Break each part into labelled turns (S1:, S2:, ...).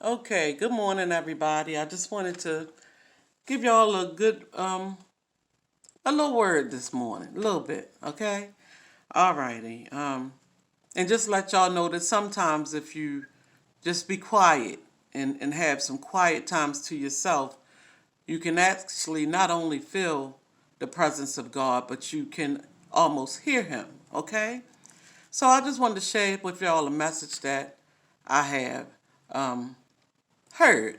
S1: Okay, good morning, everybody. I just wanted to give y'all a good, a little word this morning, a little bit, okay? Alrighty. And just let y'all know that sometimes if you just be quiet and have some quiet times to yourself, you can actually not only feel the presence of God, but you can almost hear Him, okay? So I just wanted to share with y'all a message that I have. Heard,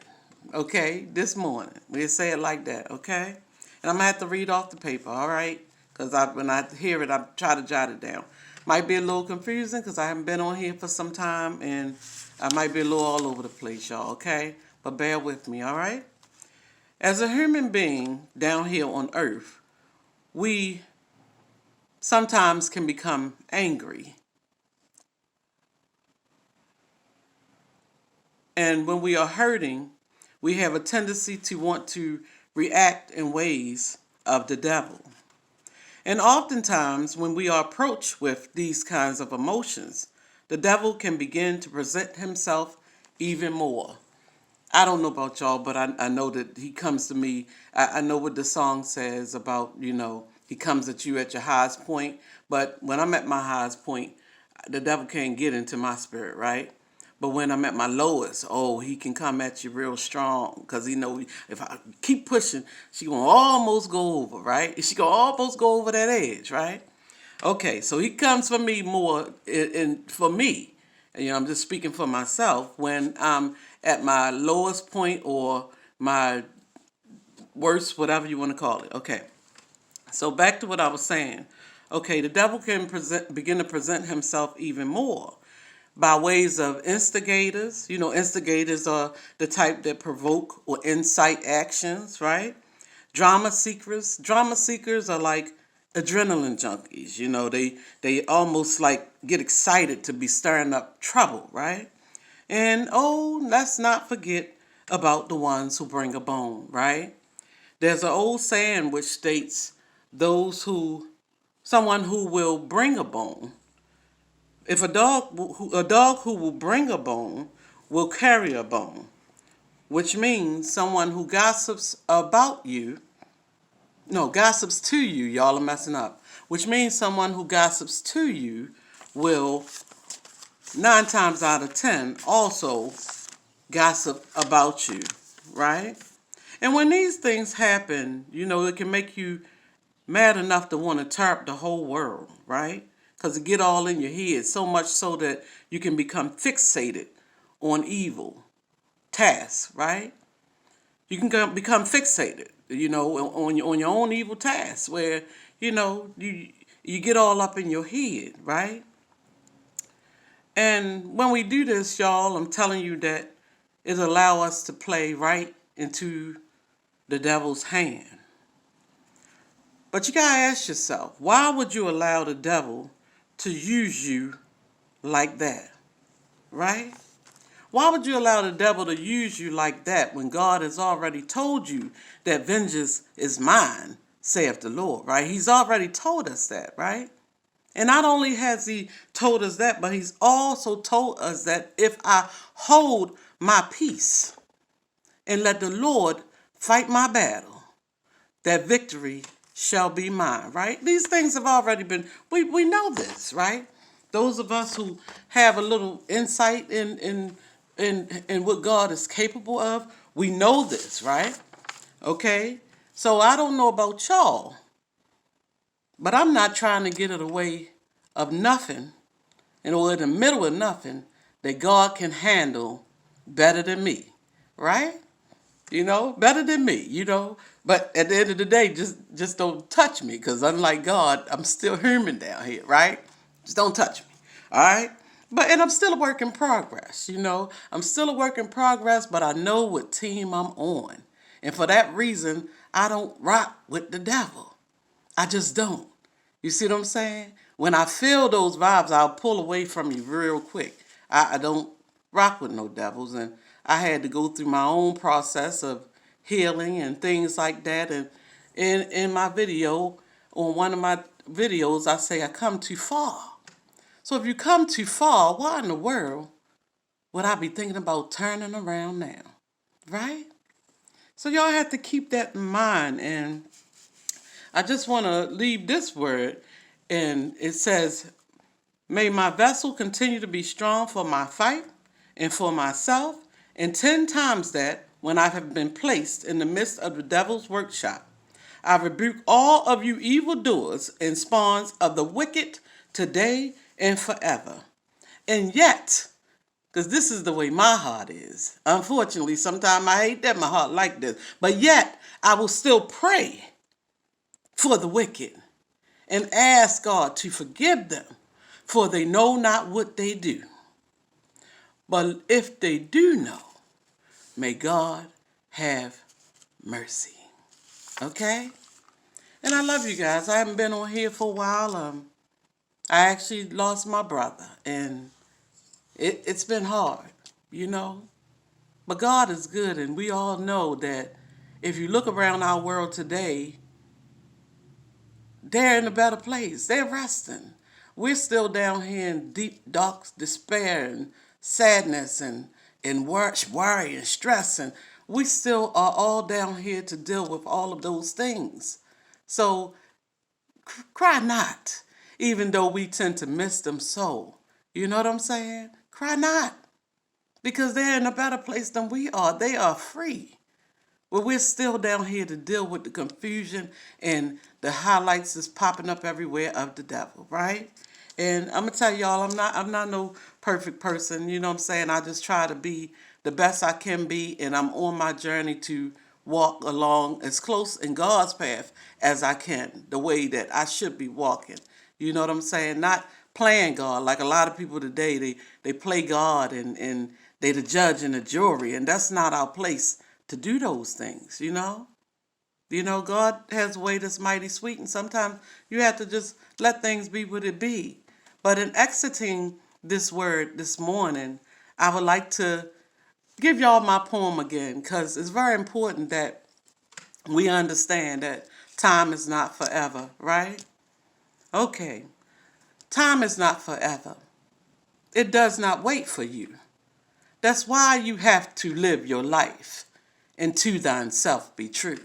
S1: okay, this morning. We'll say it like that, okay? And I'm going to have to read off the paper, all right? Because when I hear it, I try to jot it down. Might be a little confusing because I haven't been on here for some time and I might be a little all over the place, y'all, okay? But bear with me, all right? As a human being down here on earth, we sometimes can become angry. And when we are hurting, we have a tendency to want to react in ways of the devil. And oftentimes, when we are approached with these kinds of emotions, the devil can begin to present himself even more. I don't know about y'all, but I know that he comes to me. I know what the song says about, he comes at you at your highest point. But when I'm at my highest point, the devil can't get into my spirit, right? But when I'm at my lowest, oh, he can come at you real strong because he know if I keep pushing, she gonna almost go over, right? She gonna almost go over that edge, right? Okay, so he comes for me more, for me. I'm just speaking for myself when I'm at my lowest point or my worst, whatever you want to call it. Okay, so back to what I was saying. Okay, the devil can begin to present himself even more by ways of instigators. Instigators are the type that provoke or incite actions, right? Drama seekers. Drama seekers are like adrenaline junkies. They almost like get excited to be stirring up trouble, right? And oh, let's not forget about the ones who bring a bone, right? There's an old saying which states someone who will bring a bone. If a dog who will bring a bone will carry a bone, which means someone who gossips about you, no, gossips to you, y'all are messing up, which means someone who gossips to you will, 9 times out of 10, also gossip about you, right? And when these things happen, it can make you mad enough to want to tear up the whole world, right? Because it get all in your head, so much so that you can become fixated on evil tasks, right? You can become fixated, on your own evil tasks where, you get all up in your head, right? And when we do this, y'all, I'm telling you that it allow us to play right into the devil's hand. But you gotta ask yourself, why would you allow the devil to use you like that? Right? Why would you allow the devil to use you like that when God has already told you that vengeance is mine, saith the Lord, right? He's already told us that, right? And not only has he told us that, but he's also told us that if I hold my peace and let the Lord fight my battle, that victory shall be mine, right? These things have already been, we know this, right? Those of us who have a little insight in what God is capable of, we know this, right? Okay? So I don't know about y'all, but I'm not trying to get in the way of nothing, or in the middle of nothing, that God can handle better than me, right? Better than me, But at the end of the day, just don't touch me, because unlike God, I'm still human down here, right? Just don't touch me, all right? And I'm still a work in progress, I'm still a work in progress, but I know what team I'm on. And for that reason, I don't rock with the devil. I just don't. You see what I'm saying? When I feel those vibes, I'll pull away from you real quick. I don't rock with no devils. And I had to go through my own process of healing and things like that. And in my video, on one of my videos, I say I come too far. So if you come too far, why in the world would I be thinking about turning around now? Right? So y'all have to keep that in mind. And I just want to leave this word. And it says, may my vessel continue to be strong for my fight and for myself, and 10 times that when I have been placed in the midst of the devil's workshop. I rebuke all of you evildoers and spawns of the wicked today and forever. And yet, because this is the way my heart is. Unfortunately, sometimes I hate that my heart like this. But yet, I will still pray for the wicked and ask God to forgive them, for they know not what they do. But if they do know, may God have mercy. Okay? And I love you guys. I haven't been on here for a while. I actually lost my brother, and it's been hard, you know. But God is good, and we all know that if you look around our world today, they're in a better place. They're resting. We're still down here in deep, dark despair and sadness and worry and stress. And we still are all down here to deal with all of those things. So cry not, even though we tend to miss them so. You know what I'm saying? Cry not, because they're in a better place than we are. They are free. But we're still down here to deal with the confusion and the highlights that's popping up everywhere of the devil, right? And I'm gonna tell y'all, I'm not no perfect person, you know what I'm saying? I just try to be the best I can be, and I'm on my journey to walk along as close in God's path as I can, the way that I should be walking. You know what I'm saying? Not playing God like a lot of people today. They play God and they the judge and the jury, and that's not our place to do those things, you know? You know, God has a way that's mighty sweet, and sometimes you have to just let things be what it be. But in exiting this word this morning, I would like to give y'all my poem again, because it's very important that we understand that time is not forever, right? Okay, time is not forever. It does not wait for you. That's why you have to live your life, and to thyself be true.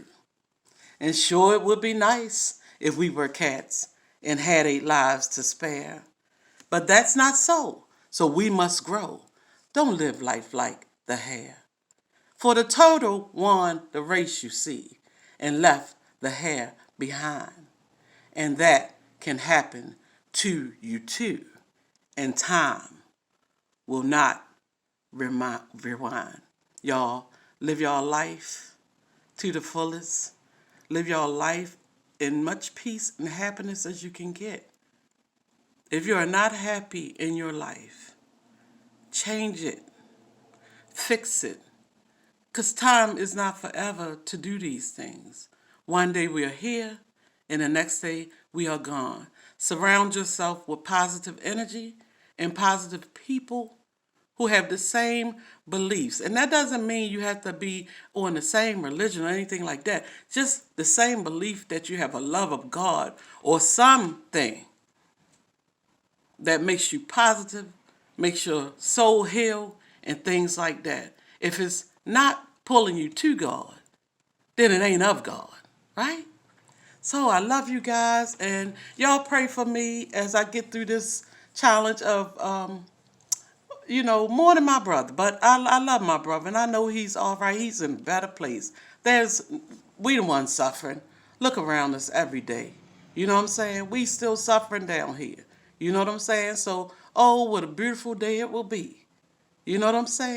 S1: And sure, it would be nice if we were cats and had 8 lives to spare. But that's not so. So we must grow. Don't live life like the hare. For the turtle won the race, you see, and left the hare behind. And that can happen to you too. And time will not rewind. Y'all, live your life to the fullest. Live your life in much peace and happiness as you can get. If you are not happy in your life, change it, fix it, because time is not forever to do these things. One day we are here, and the next day we are gone. Surround yourself with positive energy and positive people who have the same beliefs. And that doesn't mean you have to be on the same religion or anything like that. Just the same belief that you have a love of God or something that makes you positive, makes your soul heal, and things like that. If it's not pulling you to God, then it ain't of God, right? So I love you guys, and y'all pray for me as I get through this challenge of more than my brother. But I love my brother, and I know he's all right. He's in a better place. We the ones suffering. Look around us every day. You know what I'm saying? We still suffering down here. You know what I'm saying? So, oh, what a beautiful day it will be. You know what I'm saying?